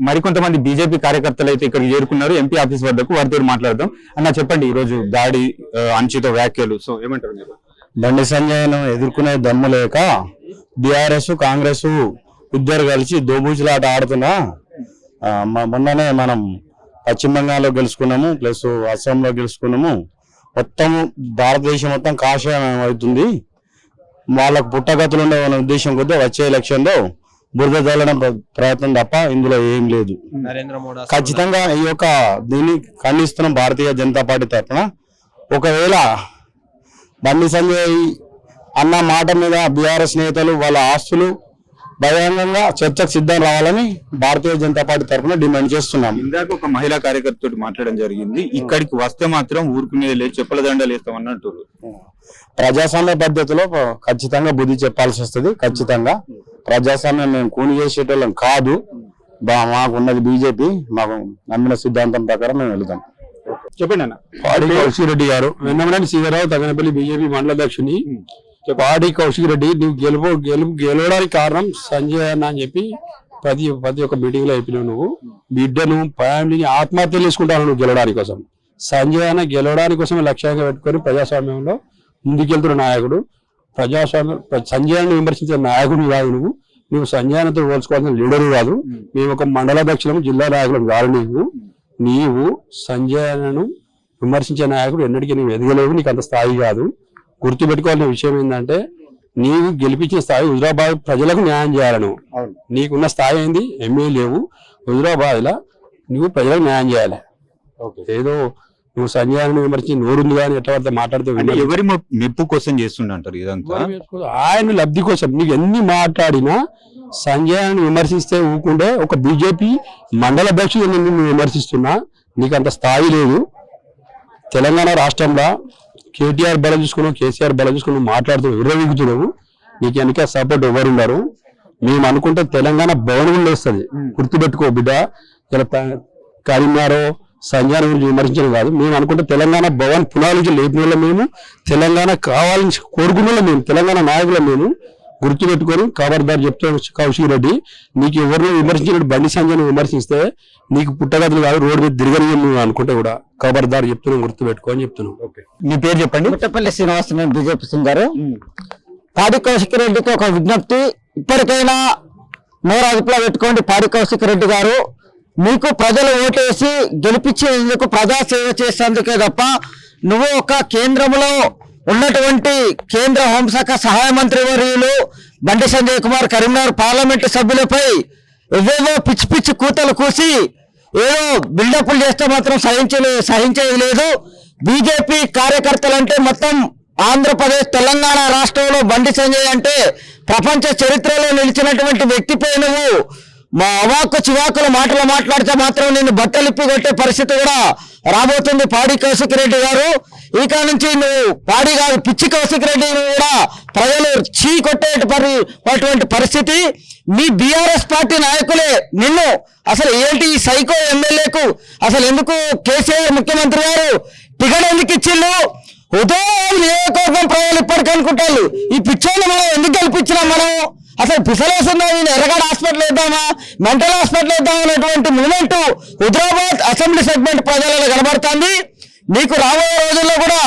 మరికొంతమంది బీజేపీ కార్యకర్తలు అయితే ఇక్కడ చేరుకున్నారు ఎంపీ ఆఫీస్ వద్దకు. వారితో మాట్లాడదాం. అన్న చెప్పండి, ఈ రోజు దాడి అంచుతో వ్యాఖ్యలు, సో ఏమంటారు మీరు? బండి సంజయ్ను ఎదుర్కొనే దమ్ము లేక బీఆర్ఎస్ కాంగ్రెస్ ఇద్దరు కలిసి దోబూచులాట ఆడుతున్నా. మొన్ననే మనం పశ్చిమ బంగాల్లో గెలుచుకున్నాము, ప్లస్ అస్సాంలో గెలుచుకున్నాము. మొత్తం భారతదేశం మొత్తం కాషాయం అవుతుంది. వాళ్ళకు పుట్టగతులు ఉండే ఉద్దేశం కొద్దీ వచ్చే ఎలక్షన్ లో బురద జల్లడం ప్రయత్నం తప్ప ఇందులో ఏం లేదు. ఖచ్చితంగా ఈ యొక్క దీన్ని ఖండిస్తున్నాం భారతీయ జనతా పార్టీ తరఫున. ఒకవేళ బండి సంజయ్ అన్న మాట మీద బీఆర్ఎస్ నేతలు వాళ్ళ ఆస్తులు బహిరంగంగా చర్చకు సిద్ధం రావాలని భారతీయ జనతా పార్టీ తరఫున డిమాండ్ చేస్తున్నాం. ఇందాక ఒక మహిళా కార్యకర్త మాట్లాడడం జరిగింది, ఇక్కడికి వస్తే మాత్రం ఊరుకునే లేదు, చెప్పుల దండలు వేస్తామన్నట్టు. ప్రజాస్వామ్య పద్ధతిలో ఖచ్చితంగా బుద్ధి చెప్పాల్సి వస్తుంది. ఖచ్చితంగా ప్రజాస్వామ్యం మేము కూని చేసేటోళ్ళం కాదు. మాకున్నది బీజేపీ, మాకు నమ్మిన సిద్ధాంతం ప్రకారం మేము వెళ్తాం. చెప్పండి అన్న. పాడి కౌశిక్ రెడ్డి గారు, వెన్నమనేని సీతారావు తగనపల్లి బీజేపీ మండల అధ్యక్షుని. పాడి కౌశిక్ రెడ్డి, నువ్వు గెలవడానికి కారణం సంజయ్ అన్న అని చెప్పి ప్రతి ఒక్క మీటింగ్ లో అయిపోయినావు. నువ్వు బిడ్డను ఫ్యామిలీని ఆత్మహత్యలు చేసుకుంటాను నువ్వు గెలవడానికి కోసం. సంజయ్ అన్న గెలవడానికి కోసం లక్ష్యంగా పెట్టుకొని ప్రజాస్వామ్యంలో ముందుకెళ్తున్న నాయకుడు. ప్రజాస్వామ్యం సంజయ్ అన్న విమర్శించే నాయకుడు కాదు నువ్వు సంజయ్ అన్నతో పోల్చుకోవాల్సిన లీడరు కాదు. మేము ఒక మండలాధ్యక్షులం, జిల్లా నాయకులం కాదు. నీవు సంజయ్ అన్నను విమర్శించే నాయకుడు ఎన్నటికీ నువ్వు ఎదగలేవు, నీకు అంత స్థాయి కాదు. గుర్తుపెట్టుకోవాల్సిన విషయం ఏంటంటే నీవు గెలిపించిన స్థాయి హుజురాబాద్ ప్రజలకు న్యాయం చేయాలి. నువ్వు నీకున్న స్థాయి ఏంది, ఎమ్మెల్యే లేవు. హుజురాబాద్ లా నువ్వు ప్రజలకు న్యాయం చేయాలి. ఏదో నువ్వు సంజయాన్ని విమర్శించి నోరుంది కానీ ఎట్లా పడితే మాట్లాడితే ఎవరి మెప్పు కోసం చేస్తుండంటారు ఇదంతా? ఆయన లబ్ధి కోసం. నీకు ఎన్ని మాట్లాడినా సంజయాన్ని విమర్శిస్తే ఊకుంటే ఒక బీజేపీ మండల అధ్యక్షుడు నిన్ను విమర్శిస్తున్నా నీకు అంత స్థాయి లేదు. తెలంగాణ రాష్ట్రంలో కేటీఆర్ బల చూసుకున్నావు, కేసీఆర్ బల చూసుకున్నావు, మాట్లాడుతూ విర్రవీగుతున్నావు. నీకు వెనక సపోర్ట్ ఎవరు ఉన్నారు? మేము అనుకుంటే తెలంగాణ భవన్ కూడా వస్తుంది. గుర్తుపెట్టుకో బిడ్డ, ఇలా కరీంనగర్ సంజయ్ గురించి విమర్శించడం కాదు. మేము అనుకుంటే తెలంగాణ భవన్ పునాది నుంచి లేపిన వల్ల మేము, తెలంగాణ కావాలని కోరుకున్న వల్ల మేము, తెలంగాణ నాయకుల మేము. గుర్తుపెట్టుకొని ఖబర్దార్ చెప్తాను కౌశిక్ రెడ్డి, నీకు ఎవరిని విమర్శించినట్టు బండి సంజయ్ని విమర్శిస్తే నీకు పుట్టగతులు కాదు, రోడ్డు మీద తిరగని నువ్వు అనుకుంటే కూడా ఖబర్దార్ చెప్తున్నాను, గుర్తుపెట్టుకో అని చెప్తున్నాను. మీ పేరు చెప్పండి. ముట్టపల్లి శ్రీనివాస్, బీజేపీ సింగారు. పాడి కౌశిక్ రెడ్డికి ఒక విజ్ఞప్తి, ఇప్పటికైనా మోరాదుపులో పెట్టుకోండి. పాడి కౌశిక్ రెడ్డి గారు, మీకు ప్రజలు ఓటేసి గెలిపించేందుకు ప్రజాసేవ చేసేందుకే తప్ప నువ్వు ఒక కేంద్రంలో ఉన్నటువంటి కేంద్ర హోంశాఖ సహాయ మంత్రి వర్యులు బండి సంజయ్ కుమార్ కరీంనగర్ పార్లమెంటు సభ్యులపై ఏవేవో పిచ్చి పిచ్చి కూతలు కూసి ఏదో బిల్డప్లు చేస్తే మాత్రం సహించేది లేదు. బీజేపీ కార్యకర్తలంటే మొత్తం ఆంధ్రప్రదేశ్ తెలంగాణ రాష్ట్రంలో బండి సంజయ్ అంటే ప్రపంచ చరిత్రలో నిలిచినటువంటి వ్యక్తిపై నువ్వు మా అవాకు చివాకుల మాటలు మాట్లాడితే మాత్రం నిన్ను బట్టలిప్పి కొట్టే పరిస్థితి కూడా రాబోతుంది. పాడి కౌశిక్ రెడ్డి గారు, ఇక నుంచి నువ్వు పాడి కాదు పిచ్చి కౌశిక్ రెడ్డి కూడా ప్రజలు చీ కొట్టేటువంటి పరిస్థితి. మీ బీఆర్ఎస్ పార్టీ నాయకులే నిన్ను అసలు ఏంటి ఈ సైకో ఎమ్మెల్యేకు అసలు ఎందుకు కేసీఆర్ ముఖ్యమంత్రి గారు టికెట్ ఎందుకు ఇచ్చిళ్ళు? ఉదయం నియోజకవర్గం ప్రజలు ఇప్పటికీ అనుకుంటారు ఈ పిచ్చోళ్ళు మనం ఎందుకు గెలిపించినాం? మనం అసలు పిసలేస్తుందా, నేను ఎర్రగడ్డ హాస్పిటల్ వేద్దామా, మెంటల్ హాస్పిటల్ వేద్దామా అనేటువంటి మూమెంట్ హుజురాబాద్ అసెంబ్లీ సెగ్మెంట్ ప్రజలలో కనబడుతుంది. నీకు రాబోయే రోజుల్లో కూడా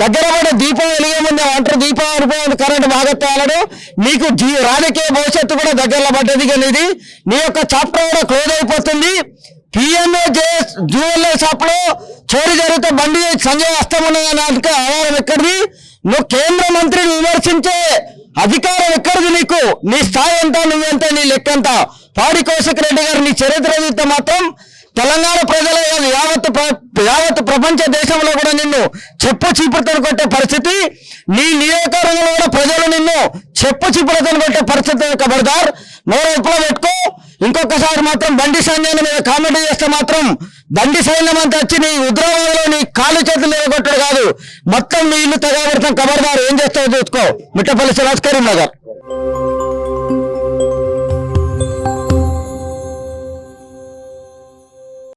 దగ్గర కూడా దీపం వెలిగే ముందు ఒంటరి దీపం అనుభవం కరెంట్ బాగొత్తాడు. నీకు రాజకీయ భవిష్యత్తు కూడా దగ్గరలో పడ్డది. కానీ నీ యొక్క చాప్టర్ కూడా క్లోజ్ అయిపోతుంది. పిఎంఏ జ్యువెల్లరీ షాప్ లో చోరీ జరిగితే బండి సంజయ్ హస్తం ఉన్నదని ఆధారం ఎక్కడిది? నువ్వు కేంద్ర మంత్రిని విమర్శించే అధికారం ఎక్కడిది నీకు? నీ స్థాయి ఎంత, నువ్వెంత, నీ లెక్కంత? పాడి కౌశిక్ రెడ్డి గారు నీ చరిత్ర చూస్తే మాత్రం తెలంగాణ ప్రజలే కాదు యావత్ ప్రపంచ దేశంలో కూడా నిన్ను చెప్పు చీపురుతో కొట్టే పరిస్థితి. నీ నియోజకవర్గంలో కూడా ప్రజలు నిన్ను చెప్పు చీపురుతో కొట్టే పరిస్థితి. ఖబర్దార్, నోరు పెట్టుకో. ఇంకొకసారి మాత్రం బండి సైన్యాన్ని మీద కామెంట్ చేస్తే మాత్రం బండి సైన్యం అంతా వచ్చి నీ ఉద్రవాదంలో నీ కాలు చేతులు నిలగొట్టడు కాదు, మొత్తం నీ ఇల్లు తగబెడతాం. ఖబర్దార్, ఏం చేస్తావో చూసుకో. ముట్టపల్లి శ్రీనివాస్, కరీంనగర్.